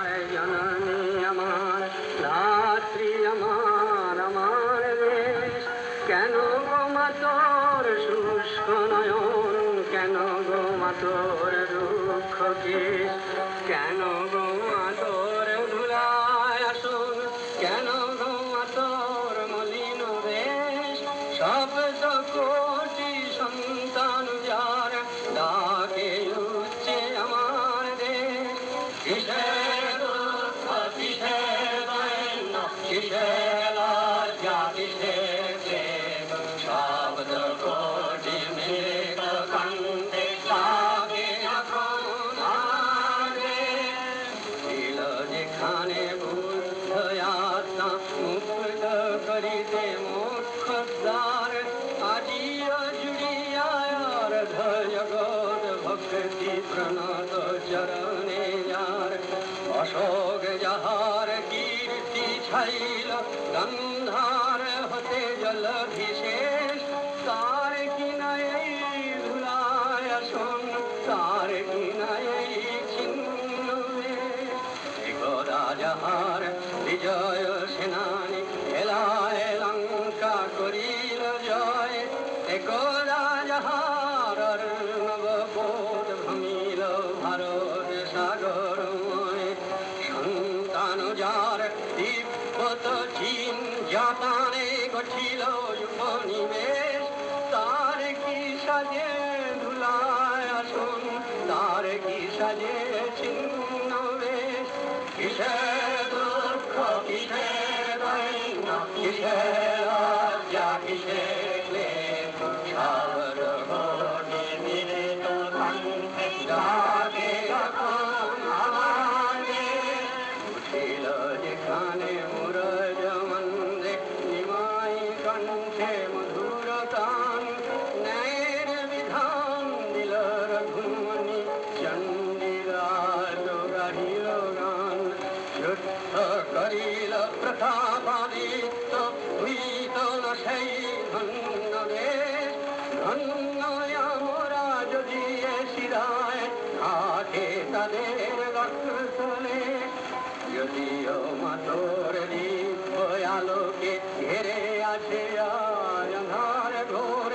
আমার জননী আমার ধাত্রী আমার আমার দেশ কেন গো মা তোর শুষ্ক নয়ন কেন গো মা তোর দুঃখ কেশ কেন গো মা তোর ধুলায় আসন কেন গো মা তোর মলিন বেশ শব্দ কোটি সন্তান যার ডাকে উঠছে আমার দেশ কিসের দুঃখ কিসের দৈন্য কিসের লজ্জা কিসের প্রেম শব্দ কোটি মৃত কণ্ঠে ডাকে এখন ছিল যেখানে বুদ্ধ আত্মা মুক্ত করিতে মোক্ষদ্বার আজিও জুড়িয়ার জগৎ ভক্তি প্রণত চরণে যার অশোক যাহার কীর্তি ছাইল গন্ধার হতে জলভিষেষ তার কিনা এই ধুলায় আসন তার কিনা এই ছিন্ন একদা যাহার বিজয় সেনানী এলায় লঙ্কা করিল জয় একদা যাহার নববোধ ভ্রমিল ভারত সাগরময় সন্তান যার তিব্বত চীন জাপানে গঠিল উপনিবেশ তার কি সাজে ধুলায় আসন তার কি সাজে ছিন্ন বেশ কিসের দুঃখ কিসের দৈন্য কিসের লজ্জা কিসের ক্লেশ শব্দ কোটি মৃত কণ্ঠে ডাকে এখন আমার দেশ উঠিল যেখানে মুরজ মন্দে নিমাই কণ্ঠে মধুর তান ন্যায়ের বিধান দিল রঘুমণি চণ্ডীরাজ গাহিল গান যুদ্ধ করিল প্রতাপাদিত্য হইত না সেই ধন্য দেশ ধন্য আমরা যদি শিরায় ঘাটে তাদের রক্তলে যদিও মাতর দিব্য আলোকে ঘেরে আছে আর আধার ঘোর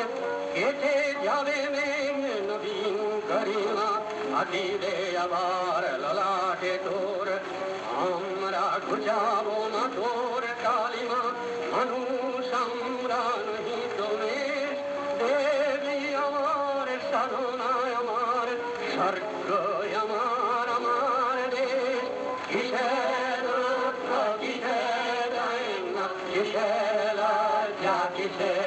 কেটে যাবে মেঘ নবীন করিমা আটিবে আবার ললাটে তোর আমরা ঘুচাবো না তোর কালিমা মানুষ আমরা নহি তোমেশ দেবী আমার সাধনায় আমার স্বর্গ আমার আমার দেশ কিসের দুঃখ কিসের দৈন্য কিসের লজ্জা কিসের